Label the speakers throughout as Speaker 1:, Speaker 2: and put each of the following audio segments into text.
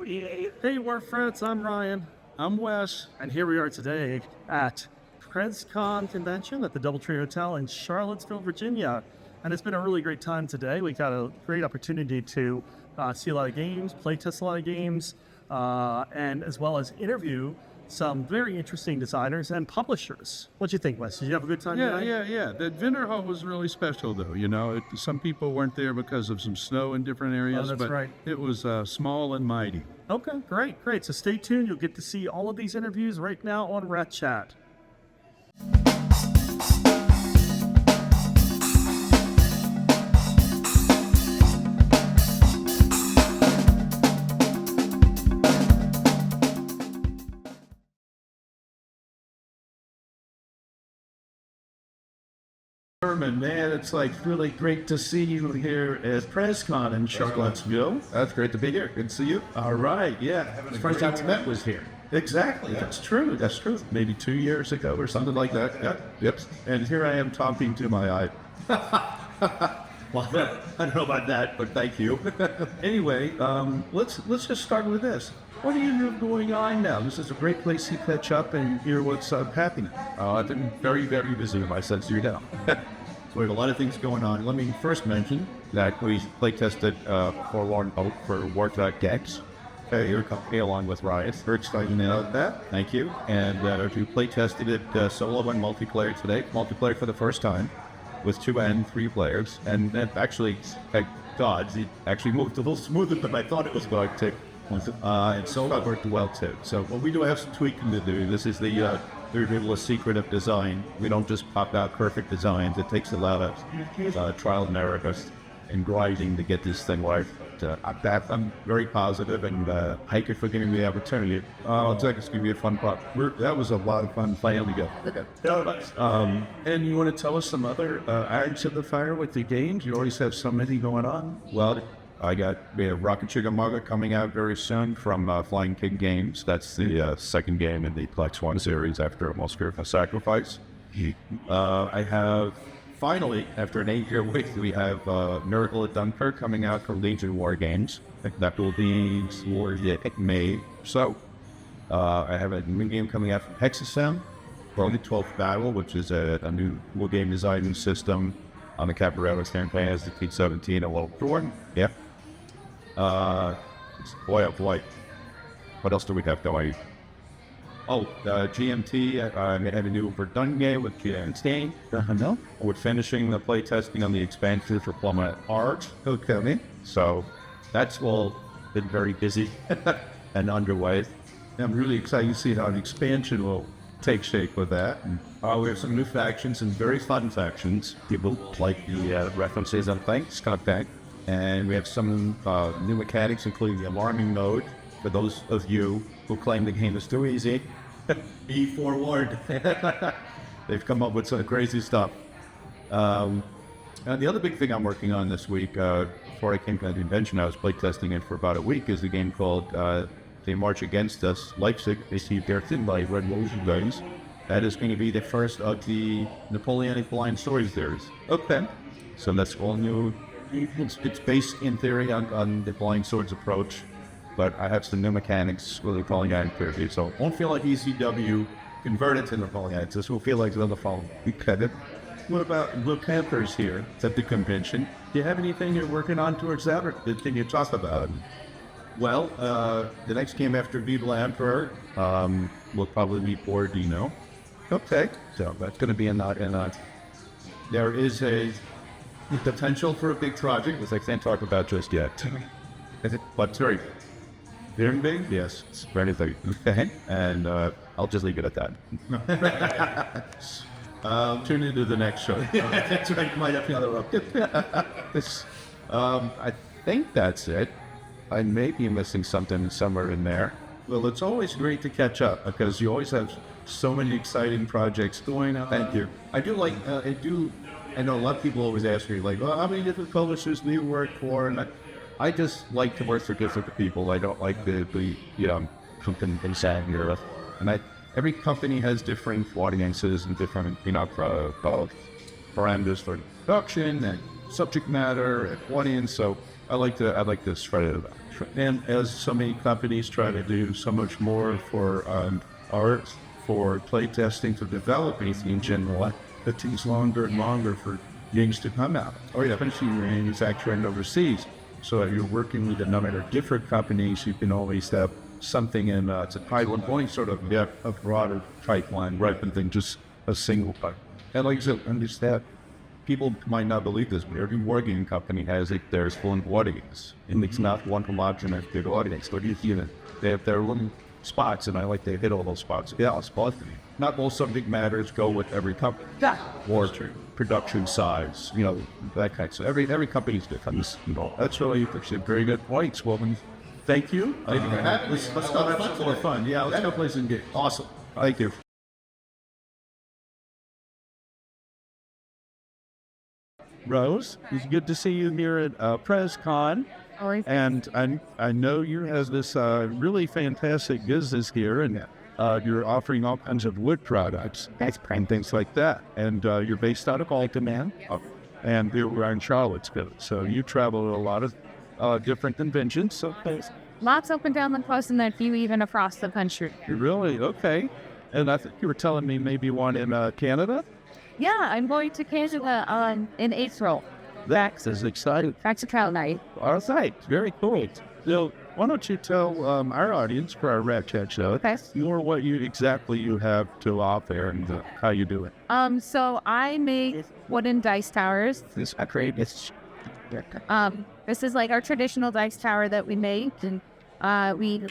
Speaker 1: Hey, Wharf Rats, I'm Ryan.
Speaker 2: I'm Wes.
Speaker 1: And here we are today at Prezcon convention at the Doubletree Hotel in Charlottesville, Virginia. And it's been a really great time today. We got a great opportunity to see a lot of games, play test a lot of games, and as well as interview some very interesting designers and publishers. What'd you think, Wes? Did you have a good time today?
Speaker 2: Yeah. The vendor hall was really special, though. You know, some people weren't there because of some snow in different areas,
Speaker 1: that's
Speaker 2: but
Speaker 1: right.
Speaker 2: It was small and mighty.
Speaker 1: Okay, great. So stay tuned. You'll get to see all of these interviews right now on Rat Chat.
Speaker 3: Herman, man, it's like really great to see you here at Prezcon in Charlottesville.
Speaker 4: That's great to be here. Good to see you.
Speaker 3: All right, yeah.
Speaker 4: The first time we met was here.
Speaker 3: Exactly, that's true. Maybe 2 years ago or something like that.
Speaker 4: Yeah. Yep.
Speaker 3: And here I am talking to my eye. Well, I don't know about that, but thank you. Anyway, let's just start with this. What do you have going on now? This is a great place to catch up and hear what's happening.
Speaker 4: I've been very, very busy with my sense you know. So we have a lot of things going on. Let me first mention that we play tested Forlorn Hope for Wharf Rat Games. Your company along with Ryan.
Speaker 3: Very exciting about that.
Speaker 4: Thank you. And we play tested it solo and multiplayer today. Multiplayer for the first time with 2 and 3 players. And that actually, thank God, it actually moved a little smoother than I thought it was going to. And solo worked well too. So we do have some tweaking to do. This is the little secret of design. We don't just pop out perfect designs. It takes a lot of trial and error and grinding to get this thing right. I'm very positive, and thank you for giving me the opportunity. I think it's going to be a fun project. That was a lot of fun playing together.
Speaker 3: And you want to tell us some other irons of the fire with the games? You always have so many going on.
Speaker 4: Well, we have Rocket Chickamauga coming out very soon from Flying Pig Games. That's the second game in the Plex 1 series after Most Fearful Sacrifice. I have, finally, after an 8-year wait, we have Miracle at Dunkirk coming out from Legion War Games. That will be towards May. So, I have a new game coming out from Hexasem, for the 12th Battle, which is a new game design system on the Capoeira campaign as the P-17 and World War. Yeah. Boy, oh boy. What else do we have going? GMT, I have a new Verdun game with GMT.
Speaker 3: No?
Speaker 4: We're finishing the playtesting on the expansion for Plummet Art.
Speaker 3: Okay.
Speaker 4: So that's all been very busy and underway.
Speaker 3: I'm really excited to see how the expansion will take shape with that.
Speaker 4: We have some new factions and very fun factions. People like the references and things, kind of thing. And we have some new mechanics, including the alarming mode. For those of you who claim the game is too easy, be forewarned. They've come up with some crazy stuff. And the other big thing I'm working on this week, before I came to the convention, I was playtesting it for about a week, is a game called They March Against Us, Leipzig, received their thin by Red Motion Games. That is going to be the first of the Napoleonic Blind Story series.
Speaker 3: Okay.
Speaker 4: So that's all new. It's based in theory on the Blind Swords approach, but I have some new mechanics for the Napoleonic period. So it won't feel like ECW converted to Napoleonic. This will feel like the other phone.
Speaker 3: What about Blue Panthers here at the convention? Do you have anything you're working on towards that, or can you talk about it?
Speaker 4: Well, the next game after Viva la Emperor will probably be Borodino.
Speaker 3: Okay.
Speaker 4: So that's going to be in that. There is a potential for a big project, which I can't talk about just yet. But it's very, very big. Yes, it's very big. Okay. And I'll just leave it at that.
Speaker 3: Tune into the next show.
Speaker 4: That's right. Might have another I think that's it. I may be missing something somewhere in there.
Speaker 3: Well, it's always great to catch up because you always have so many exciting projects going on.
Speaker 4: Thank you. I know a lot of people always ask me, like, how many different publishers do you work for? And I just like to work for different people. I don't like the something inside here. And every company has different audiences and different, parameters for production and subject matter and audience. So
Speaker 2: I like to spread it out. And as so many companies try to do so much more for art, for play testing, for developing in general, it takes longer and longer for games to come out. Or especially you're manufacturing overseas. So if you're working with a number of different companies, you can always have something in it's a pipeline, only sort of a broader pipeline rather than just a single pipeline. And like I said, understand. People might not believe this, but every wargaming company has their own audience, and it's not one homogeneous big audience. But they have their little spots, and I like to hit all those spots. Yeah, spots. Not all subject matters go with every company. Or production size, that kind of stuff. Every company's different. That's really very good points, Woman. Thank you.
Speaker 3: Let's go have some more fun. Yeah, let's go play some games.
Speaker 2: Awesome. Thank you. Rose, it's good to see you here at Prezcon. And I know you have this really fantastic business here, and you're offering all kinds of wood products and things like that. And you're based out of Baltimore, and you're in Charlottesville. So you travel to a lot of different conventions. So
Speaker 5: Lots up and down the coast, and then a few even across the country.
Speaker 2: Really? Okay. And I think you were telling me maybe one in Canada?
Speaker 5: Yeah, I'm going to Canada in April.
Speaker 2: That is exciting.
Speaker 5: Back to trial night.
Speaker 2: All right, very cool. So why don't you tell our audience for our Rat Chat show more what you have to offer and how you do it?
Speaker 5: So I make wooden dice towers.
Speaker 2: This I create this.
Speaker 5: This is like our traditional dice tower that we make, and we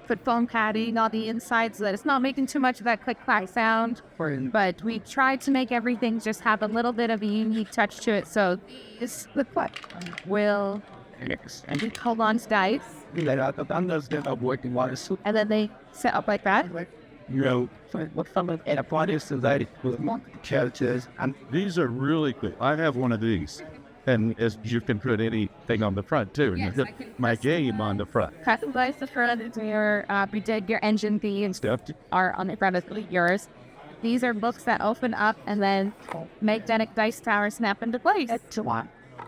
Speaker 5: put foam padding on the inside so that it's not making too much of that click-clack sound. But we tried to make everything just have a little bit of a unique touch to it. So this will hold on to dice, and then they set up like that.
Speaker 2: And these are really good. I have one of these. And as you can put anything on the front too.
Speaker 5: Yes,
Speaker 2: and my game on the front.
Speaker 5: Customize the front of your engine B and stuff are on the front of yours. These are books that open up and then make that dice tower snap into place.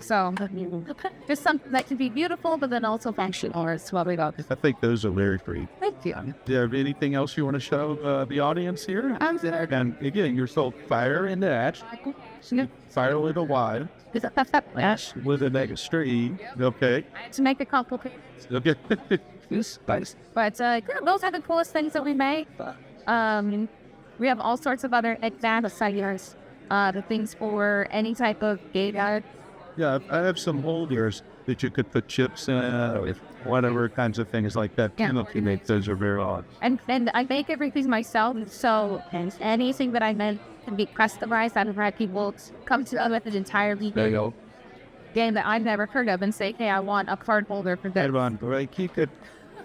Speaker 5: So just something that can be beautiful, but then also functional as well.
Speaker 2: I think those are very pretty.
Speaker 5: Thank you.
Speaker 2: Do you have anything else you want to show the audience here? And again, you're so fire in that. Fire with a Y. With an extreme. Okay.
Speaker 5: To make it complicated.
Speaker 2: Okay.
Speaker 5: But those are the coolest things that we make. We have all sorts of other advanced items, the things for any type of game art.
Speaker 2: Yeah, I have some holders that you could put chips in, or whatever kinds of things like that.
Speaker 5: Yeah.
Speaker 2: Those are very odd.
Speaker 5: And I make everything myself, so anything that I make can be customized. I've had people come to me with an entirely new game that I've never heard of and say, hey, I want a card holder for this.
Speaker 2: Right, keep it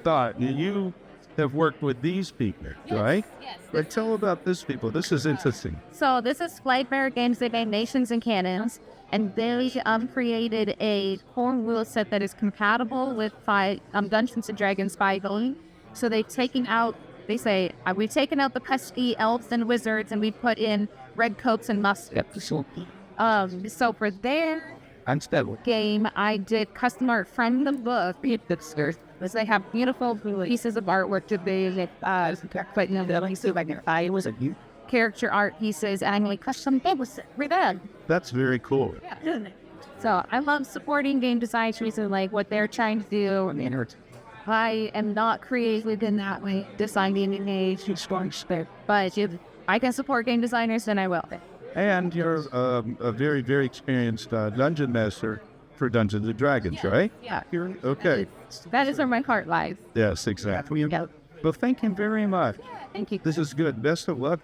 Speaker 2: thought. You have worked with these people, right?
Speaker 5: Yes.
Speaker 2: But tell about this people. This is interesting.
Speaker 5: So this is Wharf Rat Games. They made Nations and Cannons, and they created a core rule set that is compatible with Dungeons and Dragons 5e. So they've taken out, they say, we've taken out the pesky elves and wizards, and we put in red coats and muskets. So for their game, I did custom art from the book. Because they have beautiful pieces of artwork to be character art pieces, and we custom made with them.
Speaker 2: That's very cool.
Speaker 5: Yeah. So I love supporting game designers and like what they're trying to do. I am not creative in that way, designing an age, but if I can support game designers, then I will.
Speaker 2: And you're a very, very experienced dungeon master for Dungeons and Dragons, right?
Speaker 5: Yeah.
Speaker 2: Okay.
Speaker 5: That is where my heart lies.
Speaker 2: Yes, exactly.
Speaker 5: Yeah.
Speaker 2: Well, thank you very much.
Speaker 5: Thank you.
Speaker 2: This is good. Best of luck.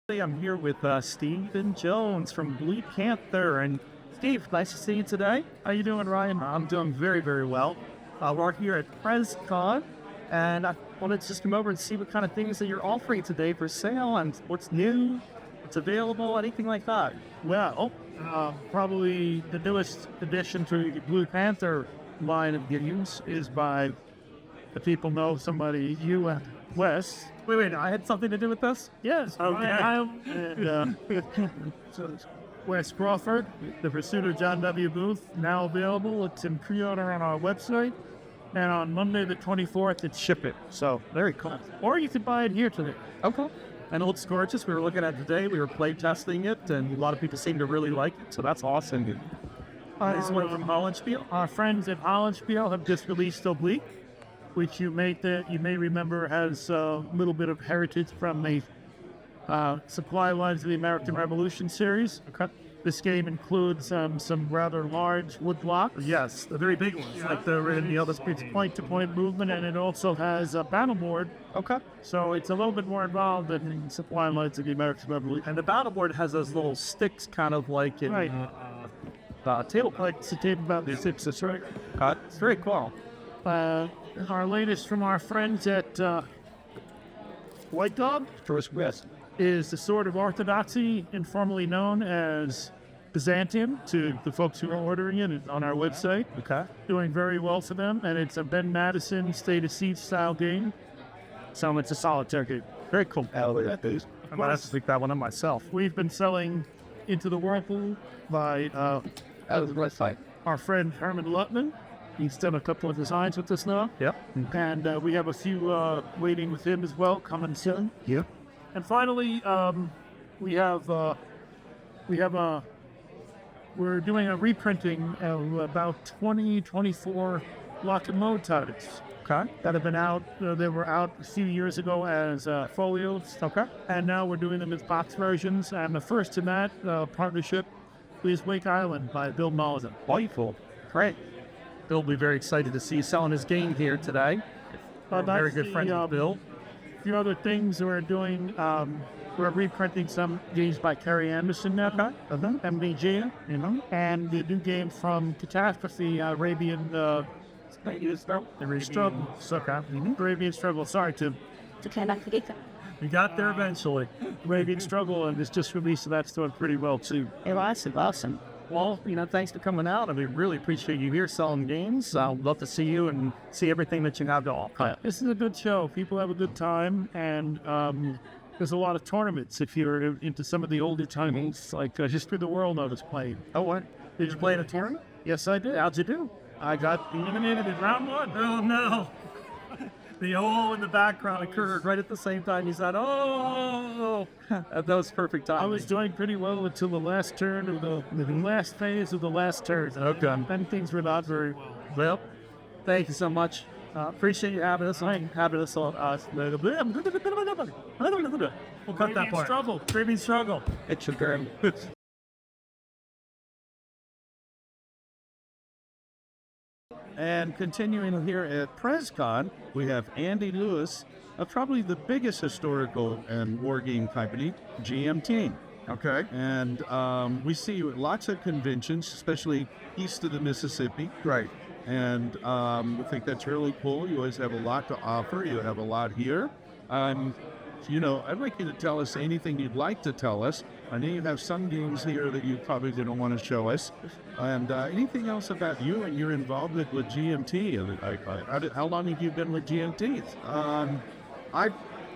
Speaker 1: I'm here with Stephen Jones from Blue Panther. And Steve, nice to see you today. How you doing, Ryan? I'm doing very, very well. We're here at Prezcon, and I wanted to just come over and see what kind of things that you're offering today for sale and what's new, what's available, anything like that.
Speaker 6: Well, probably the newest addition to the Blue Panther line of games is by the people know somebody, you and Wes.
Speaker 1: Wait, I had something to do with this?
Speaker 6: Yes.
Speaker 1: Okay.
Speaker 6: And, Wes Crawford, The Pursuit of John W. Booth, now available. It's in pre-order on our website. And on Monday the 24th, it's shipping. So, very cool. Or you could buy it here today.
Speaker 1: Okay. And it looks gorgeous. We were looking at it today. We were play testing it, and a lot of people seem to really like it. So that's awesome. This is one from Hollandspiel.
Speaker 6: Our friends at Hollandspiel have just released Oblique, which you may remember has a little bit of heritage from the Supply Lines of the American Revolution series.
Speaker 1: Okay.
Speaker 6: This game includes some rather large wood blocks.
Speaker 1: Yes, the very big ones, like the in the other
Speaker 6: It's point-to-point movement, and it also has a battle board.
Speaker 1: Okay.
Speaker 6: So it's a little bit more involved than Supply Lines of the American Revolution.
Speaker 1: And the battle board has those little sticks, kind of like in
Speaker 6: Right.
Speaker 1: table.
Speaker 6: Like it's a tape about the six, that's right.
Speaker 1: It's very cool.
Speaker 6: Our latest from our friends at White Dog is the Sword of Orthodoxy, informally known as Byzantium, to the folks who are ordering it. It's on our website.
Speaker 1: Okay.
Speaker 6: Doing very well for them, and it's a Ben Madison State of Siege style game. So it's a solitaire game. Very cool.
Speaker 1: I might have to pick that one up myself.
Speaker 6: We've been selling Into the Whirlpool by our friend Herman Lutman. He's done a couple of designs with us now.
Speaker 1: Yep.
Speaker 6: And we have a few waiting with him as well, coming soon.
Speaker 1: Yep.
Speaker 6: And finally, we're doing a reprinting of about 24 lock and load titles.
Speaker 1: Okay.
Speaker 6: That have been out. They were out a few years ago as folios.
Speaker 1: Okay.
Speaker 6: And now we're doing them as box versions. And the first in that partnership is Wake Island by Bill Mulligan.
Speaker 1: Wonderful. Great. Bill will be very excited to see you selling his game here today. We're very good friends with Bill.
Speaker 6: A few other things we're doing. We're reprinting some games by Kerry Anderson now, MBG, and the new game from Catastrophe, Arabian Struggle. Arabian Struggle. Sorry, Tim.
Speaker 1: We got there eventually.
Speaker 6: Arabian Struggle, and it's just released, so that's doing pretty well too.
Speaker 5: Awesome.
Speaker 1: Well, thanks for coming out. And we really appreciate you here selling games. I'd love to see you and see everything that you have to offer.
Speaker 6: This is a good show. People have a good time, and there's a lot of tournaments if you're into some of the older titles, like History of the World I was playing.
Speaker 1: Oh, what? Did you play in a tournament?
Speaker 6: Yes, I did.
Speaker 1: How'd you do?
Speaker 6: I got eliminated in round one.
Speaker 1: Oh, no. The oh in the background occurred right at the same time. You said, oh. That was perfect time.
Speaker 6: I was doing pretty well until the last turn of the last phase of the last turn.
Speaker 1: Okay.
Speaker 6: Then things were not very well.
Speaker 1: Well, thank you so much. Appreciate you having us on. We'll cut that part. Caribbean Struggle.
Speaker 3: It's a girl. And continuing here at Prezcon, we have Andy Lewis of probably the biggest historical and war game company, GMT.
Speaker 2: Okay.
Speaker 3: And we see you at lots of conventions, especially east of the Mississippi.
Speaker 2: Right.
Speaker 3: And we think that's really cool. You always have a lot to offer. You have a lot here. I'd like you to tell us anything you'd like to tell us. I know you have some games here that you probably didn't want to show us. And anything else about you and your involvement with GMT? How long have you been with GMT?
Speaker 2: I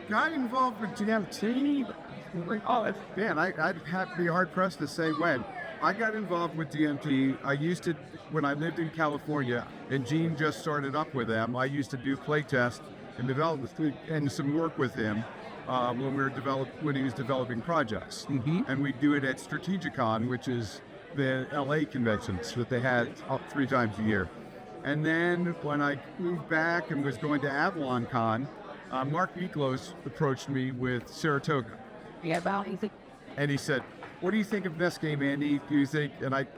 Speaker 2: got involved with GMT. I'd have to be hard pressed to say when. I got involved with GMT. I used to, when I lived in California, and Gene just started up with them. I used to do playtest and development and some work with him when he was developing projects.
Speaker 3: Mm-hmm.
Speaker 2: And we do it at Strategicon, which is the LA conventions that they had 3 times a year. And then when I moved back and was going to Avalon Con, Mark Miklos approached me with Saratoga. And he said, "What do you think of this game, Andy? Do you think?"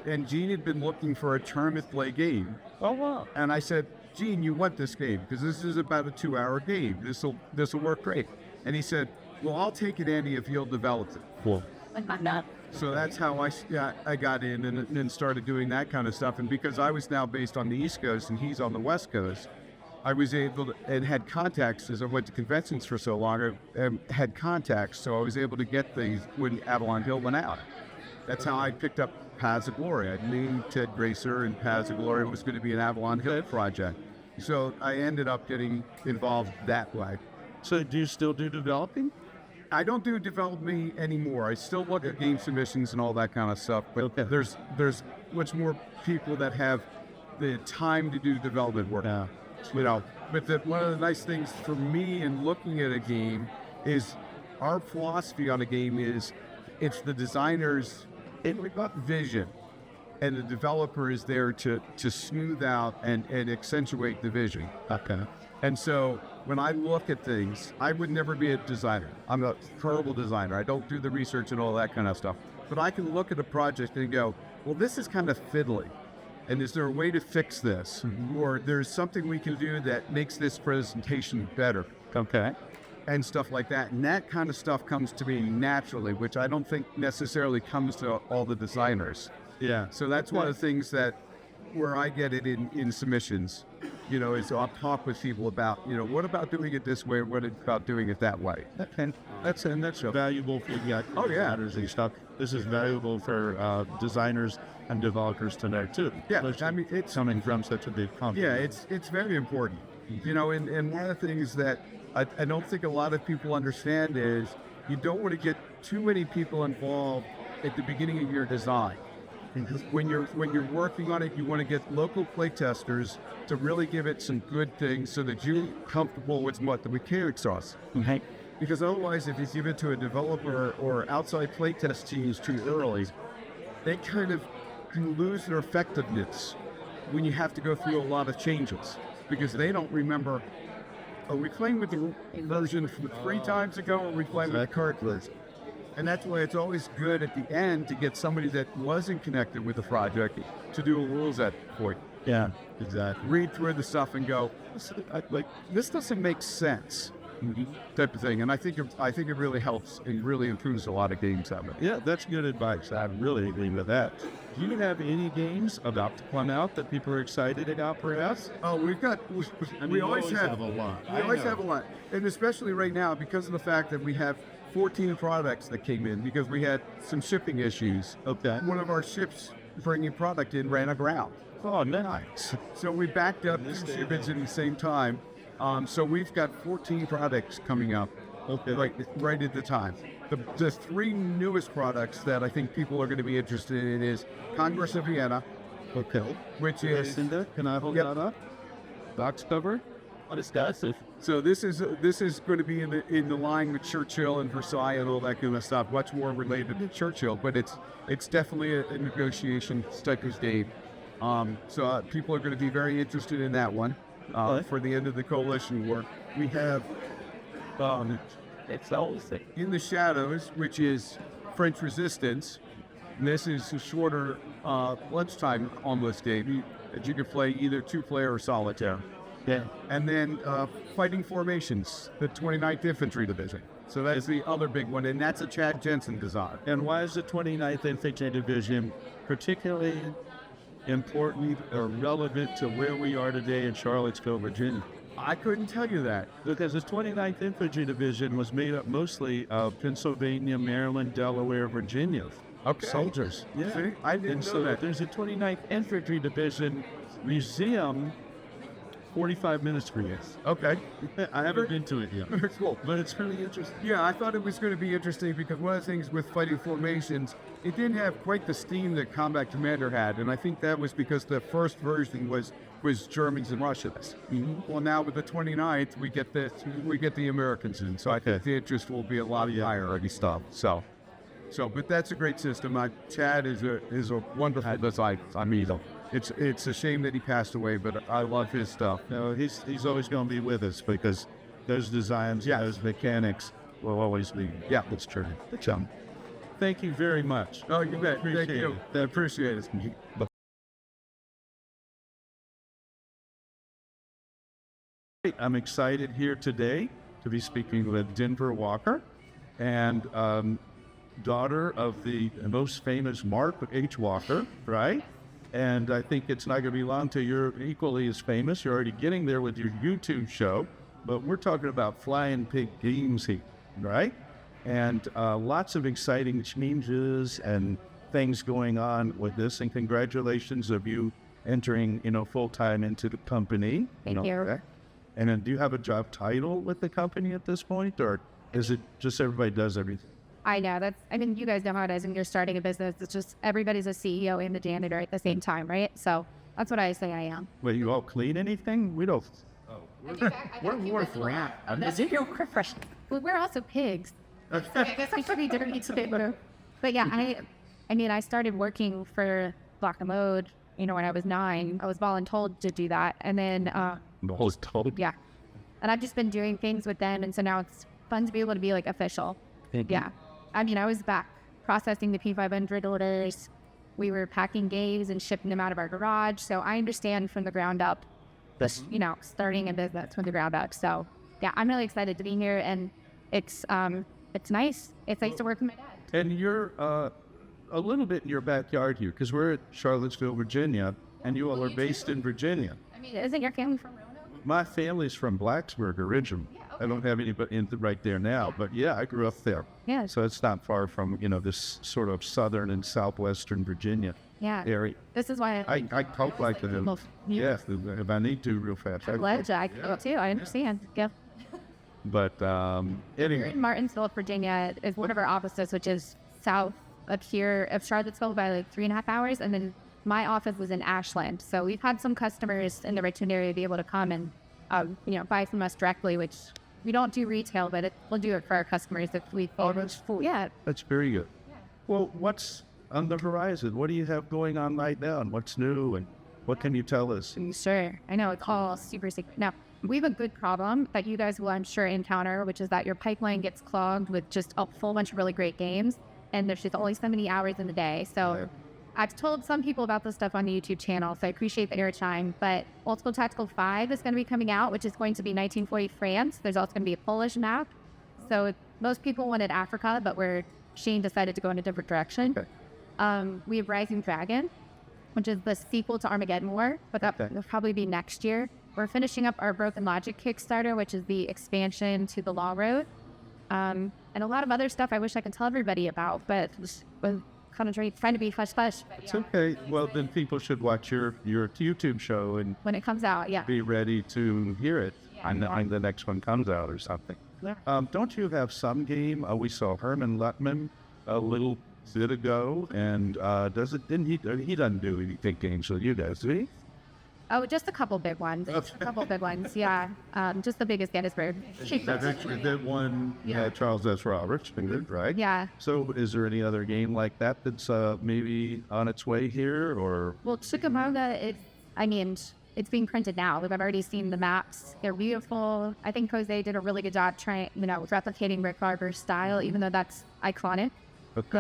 Speaker 2: And Gene had been looking for a tournament play game.
Speaker 1: Oh, wow.
Speaker 2: And I said, "Gene, you want this game because this is about a 2-hour game. This will work great." And he said, "Well, I'll take it, Andy, if you'll develop it."
Speaker 3: Cool.
Speaker 2: So that's how I got in and started doing that kind of stuff. And because I was now based on the East Coast and he's on the West Coast, I was able to, and had contacts, as I went to conventions for so long, I had contacts, so I was able to get things when Avalon Hill went out. That's how I picked up Paths of Glory. I knew Ted Gracer, and Paths of Glory was going to be an Avalon Hill project. So I ended up getting involved that way.
Speaker 3: So do you still do developing?
Speaker 7: I don't do development anymore. I still look at game submissions and all that kind of stuff, but there's much more people that have the time to do development work.
Speaker 3: Yeah.
Speaker 7: You know, but one of the nice things for me in looking at a game is our philosophy on a game is it's the designer's vision, and the developer is there to smooth out and accentuate the vision.
Speaker 3: Okay.
Speaker 7: And so when I look at things, I would never be a designer. I'm a terrible designer. I don't do the research and all that kind of stuff. But I can look at a project and go, well, this is kind of fiddly. And is there a way to fix this? Or there's something we can do that makes this presentation better.
Speaker 3: Okay.
Speaker 7: And stuff like that. And that kind of stuff comes to me naturally, which I don't think necessarily comes to all the designers.
Speaker 3: Yeah.
Speaker 7: So that's one of the things that where I get it in submissions, you know, is I'll talk with people about, you know, what about doing it this way? What about doing it that way?
Speaker 3: And that's valuable for designers and stuff. This is valuable for designers and developers to know too.
Speaker 7: Yeah, I mean, it's
Speaker 3: coming from such a big company.
Speaker 7: Yeah, it's very important. You know, and one of the things that I don't think a lot of people understand is you don't want to get too many people involved at the beginning of your design. When you're working on it, you want to get local playtesters to really give it some good things so that you're comfortable with what the mechanics are.
Speaker 3: Okay.
Speaker 7: Because otherwise, if you give it to a developer or outside playtest teams too early, they kind of can lose their effectiveness when you have to go through a lot of changes because they don't remember. Are we playing with the version from 3 times ago, or are we playing with the current version? And that's why it's always good at the end to get somebody that wasn't connected with the project to do a rules edit for you.
Speaker 3: Yeah, exactly.
Speaker 7: Read through the stuff and go, this doesn't make sense, type of thing. And I think it really helps and really improves a lot of games out of it.
Speaker 3: Yeah, that's good advice. I really agree with that. Do you have any games about to come out that people are excited about for us?
Speaker 7: Oh, we always have
Speaker 3: a lot.
Speaker 7: We always have a lot. And especially right now, because of the fact that we have 14 products that came in because we had some shipping issues.
Speaker 3: Okay.
Speaker 7: One of our ships bringing product in ran aground.
Speaker 3: Oh, nice.
Speaker 7: So we backed up 2 shipments at the same time. So we've got 14 products coming up right at the time. The 3 newest products that I think people are going to be interested in is Congress of Vienna.
Speaker 3: Okay.
Speaker 7: Which is...
Speaker 3: Can I hold that up? Box cover? What is that?
Speaker 7: So this is going to be in the line with Churchill and Versailles and all that kind of stuff. Much more related to Churchill, but it's definitely a negotiation type of game. So people are going to be very interested in that one for the end of the coalition war. We have In the Shadows, which is French Resistance. And this is a shorter lunchtime almost game that you can play either 2-player or solitaire.
Speaker 3: Yeah.
Speaker 7: And then Fighting Formations, the 29th Infantry Division. So that's the other big one, and that's a Chad Jensen design.
Speaker 3: And why is the 29th Infantry Division particularly important or relevant to where we are today in Charlottesville, Virginia?
Speaker 7: I couldn't tell you that.
Speaker 3: Because the 29th Infantry Division was made up mostly of Pennsylvania, Maryland, Delaware, Virginia soldiers.
Speaker 7: Yeah, see, I didn't know that.
Speaker 3: There's a 29th Infantry Division museum 45 minutes from you.
Speaker 7: Okay.
Speaker 3: I haven't been to it yet.
Speaker 7: Very cool.
Speaker 3: But it's really interesting.
Speaker 7: Yeah, I thought it was going to be interesting because one of the things with Fighting Formations, it didn't have quite the steam that Combat Commander had, and I think that was because the first version was Germans and Russians. Mm-hmm. Well, now with the 29th, we get the Americans in, so I think the interest will be a lot higher already stuff. So, but that's a great system. Chad is a wonderful design. I mean, it's a shame that he passed away, but I love his stuff.
Speaker 3: No, he's always going to be with us because those designs, those mechanics will always be.
Speaker 7: Yeah,
Speaker 3: that's true. Thank you very much.
Speaker 7: Oh, you bet.
Speaker 3: Thank you.
Speaker 7: I appreciate it.
Speaker 3: I'm excited here today to be speaking with Denver Walker, and daughter of the most famous Mark H. Walker, right? And I think it's not going to be long till you're equally as famous. You're already getting there with your YouTube show, but we're talking about Flying Pig Games here, right? And lots of exciting changes and things going on with this. And congratulations of you entering, full-time into the company.
Speaker 5: Thank you.
Speaker 3: And then do you have a job title with the company at this point, or?
Speaker 2: Is it just everybody does everything?
Speaker 5: I know I mean, you guys know how it is when you're starting a business. It's just everybody's a CEO and the janitor at the same time, right? So that's what I say I am.
Speaker 2: Wait, you all clean anything? We don't.
Speaker 5: We're Wharf Rat. Well, we're also pigs. So I guess we should be dirty too. But yeah, I mean, I started working for Block and Load, when I was 9. I was voluntold to do that. And then, yeah. And I've just been doing things with them. And so now it's fun to be able to be like official. Yeah. I mean, I was back processing the P500 orders. We were packing games and shipping them out of our garage. So I understand from the ground up, starting a business from the ground up. So yeah, I'm really excited to be here, and it's nice. It's nice to work with my dad.
Speaker 2: And you're a little bit in your backyard here, because we're at Charlottesville, Virginia, and you all are based in Virginia.
Speaker 5: I mean, isn't your family from Roanoke?
Speaker 2: My family's from Blacksburg originally.
Speaker 5: Yeah, okay.
Speaker 2: I don't have anybody right there now, but yeah, I grew up there.
Speaker 5: Yeah.
Speaker 2: So it's not far from, this sort of southern and southwestern Virginia area.
Speaker 5: This is why
Speaker 2: I talk like them. Yeah, if I need to real fast.
Speaker 5: I'm glad I go too. I understand. Yeah.
Speaker 2: But
Speaker 5: We're
Speaker 2: anyway,
Speaker 5: in Martinsville, Virginia, is one of our offices, which is south up here of Charlottesville by like 3.5 hours. And then my office was in Ashland. So we've had some customers in the Richmond area be able to come and, buy from us directly, which we don't do retail, but we'll do it for our customers if we.
Speaker 2: that's cool.
Speaker 5: Yeah.
Speaker 2: That's very good.
Speaker 5: Yeah.
Speaker 2: Well, what's on the horizon? What do you have going on right now, and what's new, and what can you tell us?
Speaker 5: Sure. I know it's all super secret. Now, we have a good problem that you guys will, I'm sure, encounter, which is that your pipeline gets clogged with just a full bunch of really great games, and there's just only so many hours in the day. So I've told some people about this stuff on the YouTube channel, so I appreciate the airtime. But Untitled Chapter 5 is going to be coming out, which is going to be 1940 France. There's also going to be a Polish map. So most people wanted Africa, but Shane decided to go in a different direction.
Speaker 2: Okay.
Speaker 5: We have Rising Dragon, which is the sequel to Armageddon War, but that will probably be next year. We're finishing up our Broken Logic Kickstarter, which is the expansion to the Law Road. And a lot of other stuff I wish I could tell everybody about, but we're kind of trying to be hush-hush.
Speaker 2: It's okay. Well, then people should watch your YouTube show and
Speaker 5: when it comes out,
Speaker 2: be ready to hear it when the next one comes out or something. Don't you have some game? We saw Herman Luttman a little bit ago, and he doesn't do any big games with you guys, do he?
Speaker 5: Oh, just a couple big ones. Yeah. Just the biggest Gettysburg.
Speaker 2: That's actually the one Charles S. Roberts, right?
Speaker 5: Yeah.
Speaker 2: So is there any other game like that that's maybe on its way here, or?
Speaker 5: Well, Chickamauga, it's being printed now. Like, I've already seen the maps. They're beautiful. I think Jose did a really good job replicating Rick Barber's style, even though that's iconic.
Speaker 2: Okay.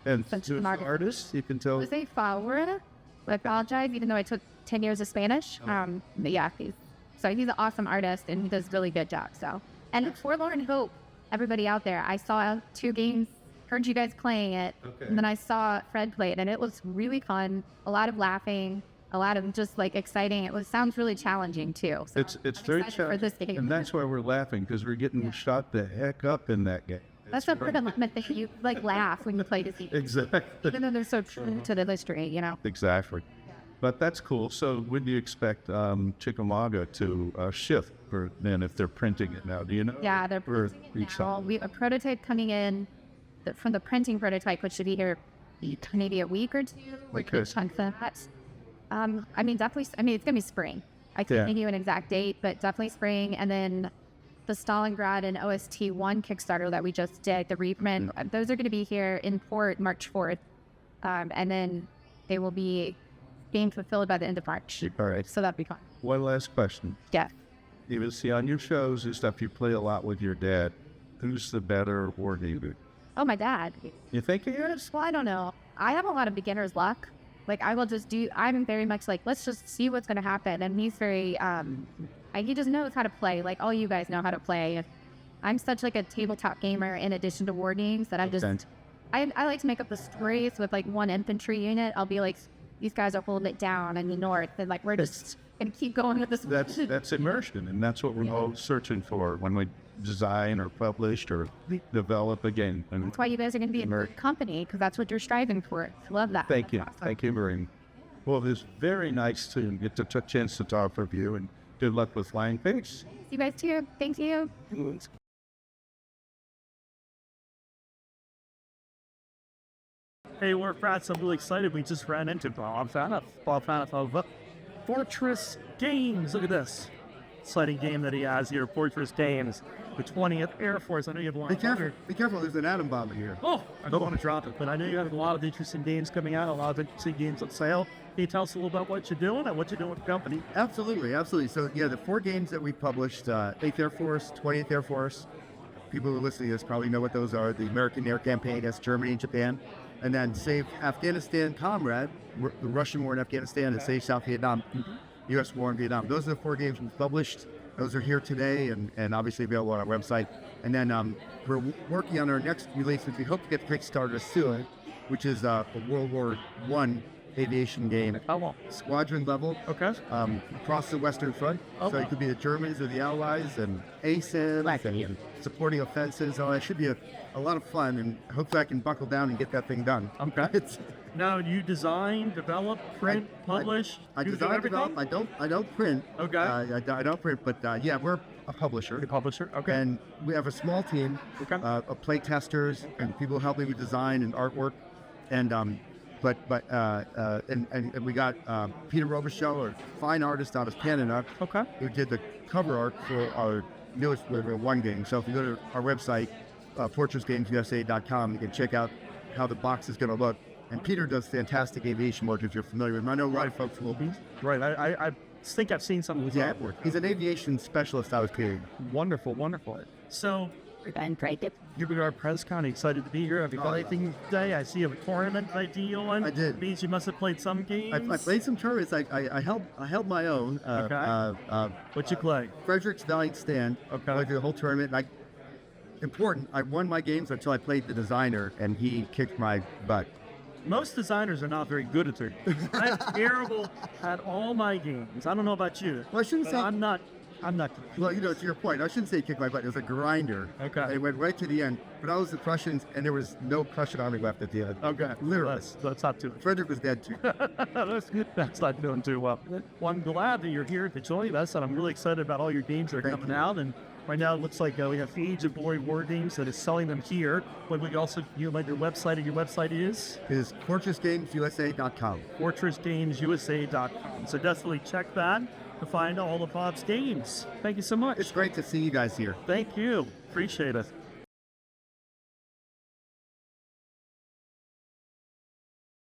Speaker 2: And who's the artist? You can tell.
Speaker 5: Jose Favre. I apologize, even though I took 10 years of Spanish. But yeah, he's an awesome artist, and he does a really good job. So, and Forlorn Hope, everybody out there, I saw 2 games, heard you guys playing it, and then I saw Fred play it, and it was really fun. A lot of laughing, a lot of just like exciting. Sounds really challenging too. So
Speaker 2: it's very challenging, and that's why we're laughing, because we're getting shot the heck up in that game.
Speaker 5: That's a pretty element that you laugh when you play this game.
Speaker 2: Exactly.
Speaker 5: Even though they're so true to the history,
Speaker 2: Exactly. But that's cool. So when do you expect Chickamauga to shift if they're printing it now? Do you know?
Speaker 5: Yeah, they're printing it now. We have a prototype coming in from the printing prototype, which should be here maybe a week or 2. We could chunk that. Definitely. It's going to be spring. I can't give you an exact date, but definitely spring. And then the Stalingrad and OST1 Kickstarter that we just did, the reprint, those are going to be here in port March 4th. And then they will be being fulfilled by the end of March.
Speaker 2: All right.
Speaker 5: So that'd be fun.
Speaker 2: One last question.
Speaker 5: Yeah.
Speaker 2: You will see on your shows and stuff, you play a lot with your dad. Who's the better wargamer?
Speaker 5: Oh, my dad.
Speaker 2: You think he is?
Speaker 5: Well, I don't know. I have a lot of beginner's luck. I'm very much like, let's just see what's going to happen. And he's very, he just knows how to play. Like, all you guys know how to play. I'm such like a tabletop gamer in addition to war games that I like to make up the stories with like one infantry unit. I'll be like, these guys are holding it down in the north, and like we're just gonna keep going with this.
Speaker 2: That's immersion, and that's what we're all searching for when we design or publish or develop a game. And
Speaker 5: that's why you guys are gonna be a great company, because that's what you're striving for. I love that.
Speaker 2: Thank you. Awesome. Thank you very much. Well, it was very nice to get the chance to talk with you, and good luck with Flying Pigs.
Speaker 5: You guys too. Thank you.
Speaker 1: Hey, Wharf Rats, I'm really excited. We just ran into Bob Fanoff of Fortress Games. Look at this exciting game that he has here, Fortress Games, the 20th Air Force. I know you have a lot.
Speaker 7: Be careful, there's an atom bomb in here.
Speaker 1: Oh, I don't want to drop it, but I know you have a lot of interesting games coming out, a lot of interesting games on sale. Can you tell us a little about what you're doing and what you're doing with the company?
Speaker 8: Absolutely. So yeah, the 4 games that we published, 8th Air Force, 20th Air Force, people who are listening to this probably know what those are. The American Air Campaign, that's Germany and Japan. And then Save Afghanistan Comrade, the Russian war in Afghanistan, and Save South Vietnam, U.S. war in Vietnam. Those are the 4 games we published. Those are here today and obviously available on our website. And then we're working on our next release, which we hope to get Kickstarter soon, which is a World War I aviation game. Squadron level.
Speaker 1: Okay.
Speaker 8: Across the Western Front. So it could be the Germans or the Allies and ASINs and supporting offenses. So it should be a lot of fun, and hopefully I can buckle down and get that thing done.
Speaker 1: Okay. Now you design, develop, print, publish.
Speaker 8: I design, develop. I don't print.
Speaker 1: Okay.
Speaker 8: I don't print, but yeah, we're a publisher.
Speaker 1: The publisher. Okay.
Speaker 8: And we have a small team of play testers and people helping with design and artwork, and we got Peter Robichaux, a fine artist out of Canada, who did the cover art for our newest World War I game. So if you go to our website, fortressgamesusa.com, you can check out how the box is going to look. And Peter does fantastic aviation work, if you're familiar with him. I know a lot of folks will be.
Speaker 1: Right. I think I've seen some of his artwork.
Speaker 8: He's an aviation specialist out of Peter.
Speaker 1: Wonderful. So, you've been at our Prezcon, excited to be here. Have you got anything today? I see you have a tournament idea on.
Speaker 8: I did.
Speaker 1: Means you must have played some games.
Speaker 8: I played some tournaments. I held my own.
Speaker 1: What'd you play?
Speaker 8: Frederick's Valiant Stand. Okay. I did the whole tournament. And I won my games until I played the designer, and he kicked my butt.
Speaker 1: Most designers are not very good at their games. I'm terrible at all my games. I don't know about you.
Speaker 8: Well, I shouldn't say.
Speaker 1: I'm not.
Speaker 8: Well, to your point, I shouldn't say kick my butt. It was a grinder.
Speaker 1: Okay.
Speaker 8: It went right to the end. But I was the Prussians, and there was no Prussian army left at the end.
Speaker 1: Okay.
Speaker 8: Literally.
Speaker 1: That's not too.
Speaker 8: Frederick was dead too.
Speaker 1: That's not doing too well. Well, I'm glad that you're here to join us, and I'm really excited about all your games that are coming out. And right now, it looks like we have Age of Glory War Games that is selling them here. But we also, you like your website, and your website is
Speaker 8: fortressgamesusa.com.
Speaker 1: Fortressgamesusa.com. So definitely check that to find all of Bob's games. Thank you so much.
Speaker 8: It's great to see you guys here.
Speaker 1: Thank you. Appreciate it.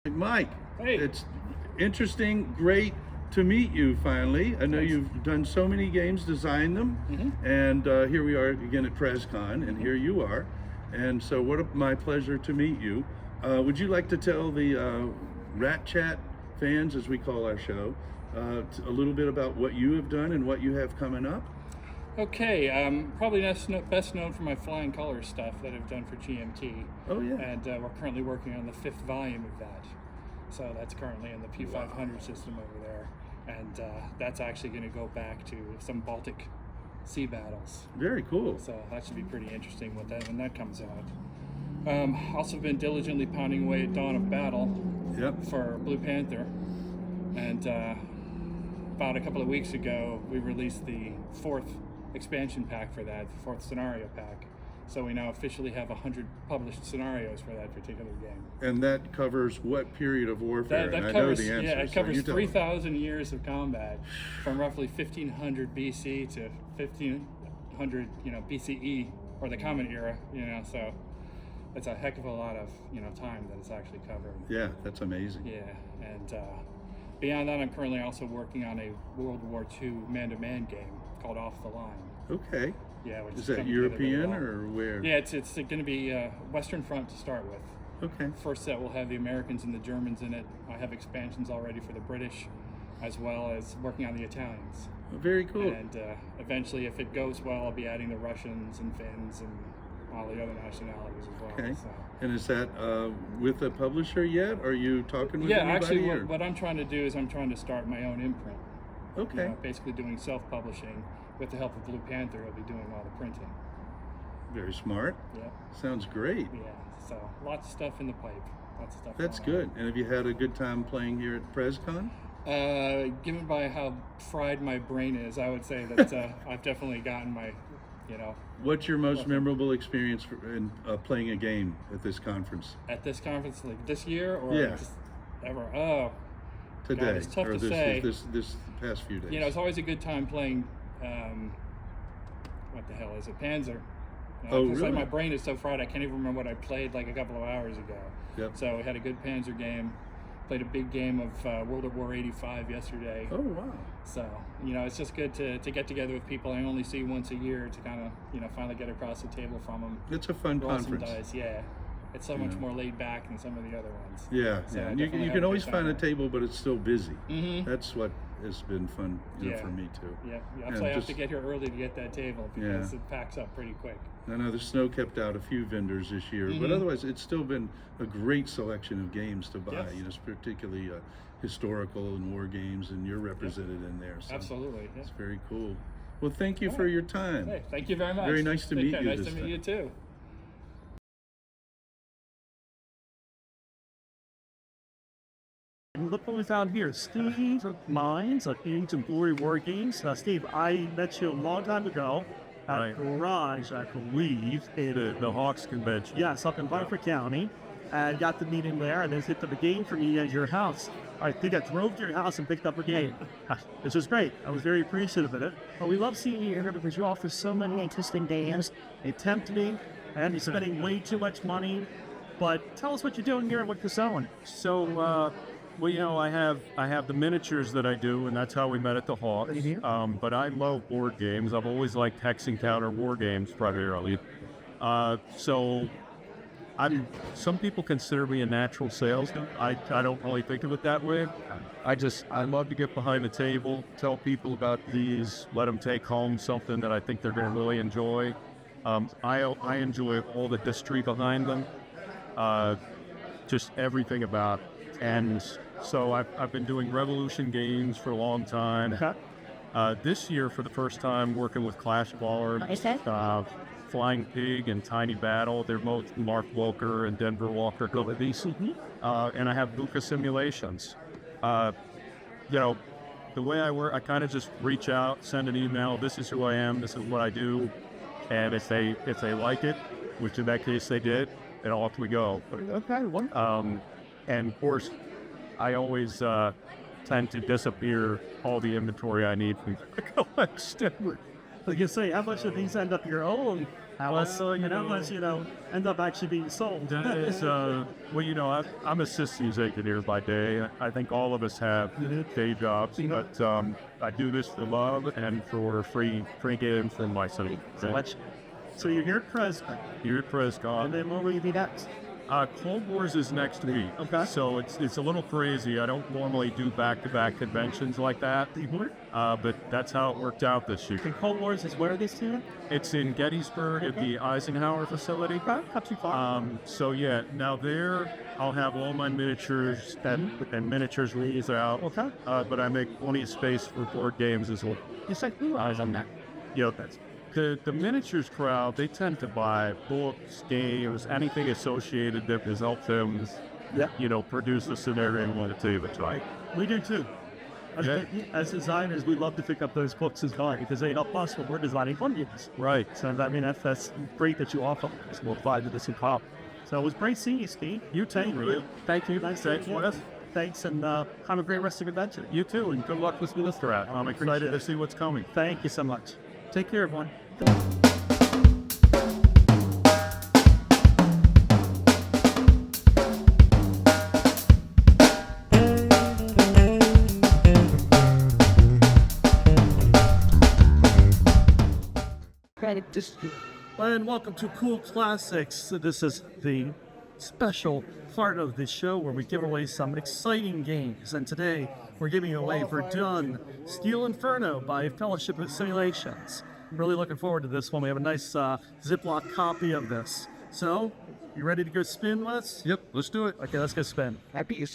Speaker 2: Mike,
Speaker 9: hey.
Speaker 2: It's interesting, great to meet you finally. I know you've done so many games, designed them, and here we are again at Prezcon, and here you are. And so my pleasure to meet you. Would you like to tell the Rat Chat fans, as we call our show, a little bit about what you have done and what you have coming up?
Speaker 9: Okay, probably best known for my flying colors stuff that I've done for GMT.
Speaker 2: Oh yeah.
Speaker 9: And we're currently working on the 5th volume of that. So that's currently in the P500 system over there. And that's actually going to go back to some Baltic sea battles.
Speaker 2: Very cool.
Speaker 9: So that should be pretty interesting when that comes out. Also been diligently pounding away at Dawn of Battle for Blue Panther. And about a couple of weeks ago, we released the 4th expansion pack for that, the 4th scenario pack. So we now officially have 100 published scenarios for that particular game.
Speaker 2: And that covers what period of warfare?
Speaker 9: That
Speaker 2: I
Speaker 9: covers,
Speaker 2: know the answer.
Speaker 9: yeah, it covers 3,000 years of combat, from roughly 1500 BC to 1500, BCE, or the Common Era. So it's a heck of a lot of time that it's actually covered.
Speaker 2: Yeah, that's amazing.
Speaker 9: Yeah, and beyond that, I'm currently also working on a World War II man-to-man game called Off the Line.
Speaker 2: Okay.
Speaker 9: Yeah, which
Speaker 2: is that European or where?
Speaker 9: Yeah, it's going to be Western Front to start with.
Speaker 2: Okay.
Speaker 9: First set will have the Americans and the Germans in it. I have expansions already for the British, as well as working on the Italians.
Speaker 2: Very cool.
Speaker 9: And eventually, if it goes well, I'll be adding the Russians and Finns and all the other nationalities as well.
Speaker 2: Okay.
Speaker 9: So.
Speaker 2: And is that with a publisher yet? Are you talking with anybody?
Speaker 9: Yeah, actually, what I'm trying to do is I'm trying to start my own imprint.
Speaker 2: Okay.
Speaker 9: Basically doing self-publishing. With the help of Blue Panther, I'll be doing all the printing.
Speaker 2: Very smart.
Speaker 9: Yeah.
Speaker 2: Sounds great.
Speaker 9: Yeah. So lots of stuff in the pipe. Lots of stuff.
Speaker 2: That's good. And have you had a good time playing here at Prezcon?
Speaker 9: Given by how fried my brain is, I would say that I've definitely gotten my you know.
Speaker 2: What's your most memorable experience in playing a game at this conference?
Speaker 9: At this conference, like this year or
Speaker 2: Yeah.
Speaker 9: just ever? Oh,
Speaker 2: Today,
Speaker 9: God, it's tough
Speaker 2: or
Speaker 9: to say.
Speaker 2: this past few days.
Speaker 9: You know, it's always a good time playing. What the hell is it? Panzer.
Speaker 2: Oh,
Speaker 9: it's
Speaker 2: really?
Speaker 9: like my brain is so fried I can't even remember what I played like a couple of hours ago.
Speaker 2: Yep.
Speaker 9: So we had a good Panzer game. Played a big game of World War 85 yesterday.
Speaker 2: Oh, wow.
Speaker 9: So, you know, it's just good to get together with people I only see once a year to kind of, you know, finally get across the table from them.
Speaker 2: It's a fun
Speaker 9: Roll some
Speaker 2: conference.
Speaker 9: dice, yeah. It's so much more laid back than some of the other ones.
Speaker 2: Yeah,
Speaker 9: So
Speaker 2: yeah.
Speaker 9: I
Speaker 2: And you
Speaker 9: definitely
Speaker 2: can
Speaker 9: had a
Speaker 2: always
Speaker 9: good
Speaker 2: find a
Speaker 9: time.
Speaker 2: table, but it's still busy.
Speaker 9: Mm-hmm.
Speaker 2: That's what has been fun, you know,
Speaker 9: Yeah.
Speaker 2: for me too.
Speaker 9: Yeah,
Speaker 2: And
Speaker 9: so I have
Speaker 2: just-
Speaker 9: to get here early to get that table because
Speaker 2: Yeah.
Speaker 9: it packs up pretty quick.
Speaker 2: I know the snow kept out a few vendors this year, but
Speaker 9: Mhm.
Speaker 2: otherwise it's still been a great selection of games to buy.
Speaker 9: Yes.
Speaker 2: You know, it's particularly historical and war games, and you're represented in there. So
Speaker 9: Absolutely. Yeah.
Speaker 2: it's very cool. Well, thank you for your time.
Speaker 9: Hey, thank you very much.
Speaker 2: Very nice to
Speaker 9: Take
Speaker 2: meet
Speaker 9: care.
Speaker 2: you
Speaker 9: Nice
Speaker 2: this
Speaker 9: to meet
Speaker 2: time.
Speaker 9: you too.
Speaker 1: And look what we found here. Steve Mines of Into Glory War Games. Steve, I met you a long time ago at a garage, I believe, in
Speaker 3: The Hawks convention.
Speaker 1: yes, up in Hartford County. And got the meeting there and then picked up a game for me at your house. I think I drove to your house and picked up a game. This was great. I was very appreciative of it. But we love seeing you here because you offer so many interesting games. They tempt me, and you're spending way too much money. But tell us what you're doing here and what you're selling.
Speaker 3: So, well, you know, I have the miniatures that I do, and that's how we met at the Hawks. But I love board games. I've always liked hex and counter war games primarily. So some people consider me a natural salesman. I don't really think of it that way. I love to get behind the table, tell people about these, let them take home something that I think they're going to really enjoy. I enjoy all the history behind them, just everything about it. And so I've been doing Revolution games for a long time. This year, for the first time, working with Clash of Arms, Flying Pig and Tiny Battle. They're both Mark Walker and Denver Walker companies. And I have Luca Simulations. You know, the way I work, I kind of just reach out, send an email. This is who I am. This is what I do. And if they like it, which in that case they did, then off we go. And of course, I always tend to disappear all the inventory I need from the collection.
Speaker 1: Like you say, how much of these end up your own? How much,
Speaker 3: Well,
Speaker 1: how much, end up actually being sold?
Speaker 3: That is, well, you know, I'm a systems engineer by day. I think all of us have day jobs, but I do this for love and for free games from my city.
Speaker 1: So you're here at Prezcon.
Speaker 3: Here at Prezcon.
Speaker 1: And then what will you be next?
Speaker 3: Cold Wars is next week.
Speaker 1: Okay.
Speaker 3: So it's a little crazy. I don't normally do back-to-back conventions like that, but that's how it worked out this year.
Speaker 1: And Cold Wars is where this year?
Speaker 3: It's in Gettysburg at the Eisenhower facility.
Speaker 1: Not too far.
Speaker 3: So yeah, now there I'll have all my miniatures and miniatures leaves out.
Speaker 1: Okay.
Speaker 3: But I make plenty of space for board games as well.
Speaker 1: You said eyes on that.
Speaker 3: You know, the miniatures crowd, they tend to buy books, games, anything associated that has helped them, produce the scenario and want to tell you the right.
Speaker 1: We do too.
Speaker 3: Yeah.
Speaker 1: As designers, we love to pick up those books as well because they help us when we're designing fun games.
Speaker 3: Right.
Speaker 1: So that's great that you offer us. We'll apply to this in pop. So it was great seeing you, Steve. You too.
Speaker 3: Really. Thank you.
Speaker 1: Nice to meet you. Thanks, and have a great rest of your convention.
Speaker 3: You too, and good luck with the lister out. I'm excited to see what's coming.
Speaker 1: Thank you so much. Take care, everyone. And welcome to Cool Classics. This is the special part of the show where we give away some exciting games. And today we're giving away Verdun Steel Inferno by Fellowship of Simulations. I'm really looking forward to this one. We have a nice Ziploc copy of this. So, you ready to go spin, Wes?
Speaker 3: Yep, let's do it.
Speaker 1: Okay, let's go spin.
Speaker 8: Happy.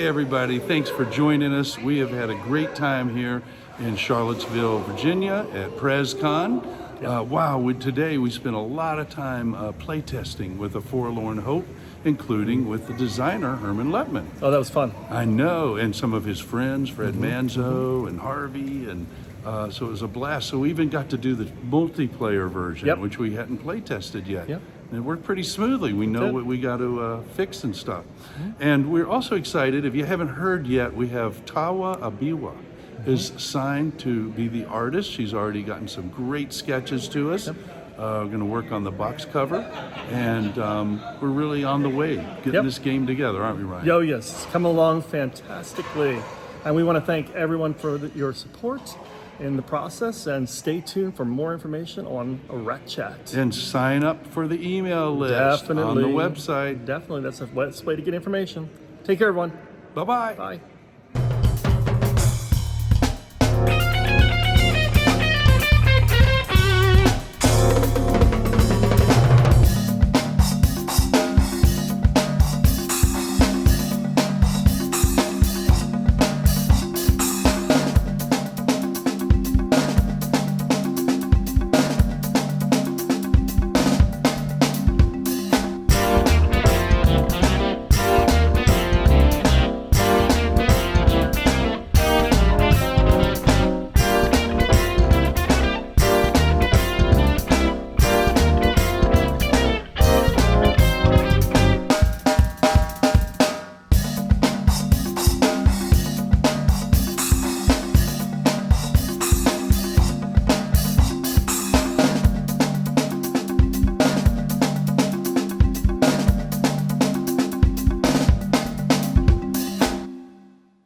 Speaker 2: everybody. Thanks for joining us. We have had a great time here in Charlottesville, Virginia at Prezcon. Today we spent a lot of time playtesting with A Forlorn Hope, including with the designer, Herman Lepman.
Speaker 1: Oh, that was fun.
Speaker 2: I know, and some of his friends, Fred Manzo and Harvey, and so it was a blast. So we even got to do the multiplayer version, which we hadn't play tested yet.
Speaker 1: Yep.
Speaker 2: And it worked pretty smoothly. We know what we got to fix and stuff. And we're also excited, if you haven't heard yet, we have Tawa Abiwa is signed to be the artist. She's already gotten some great sketches to us. We're going to work on the box cover, and we're really on the way getting this game together, aren't we, Ryan?
Speaker 1: Oh, yes. It's come along fantastically. And we want to thank everyone for your support in the process, and stay tuned for more information on a Rat Chat.
Speaker 2: And sign up for the email list on the website.
Speaker 1: Definitely. That's the best way to get information. Take care, everyone.
Speaker 2: Bye-bye.
Speaker 1: Bye.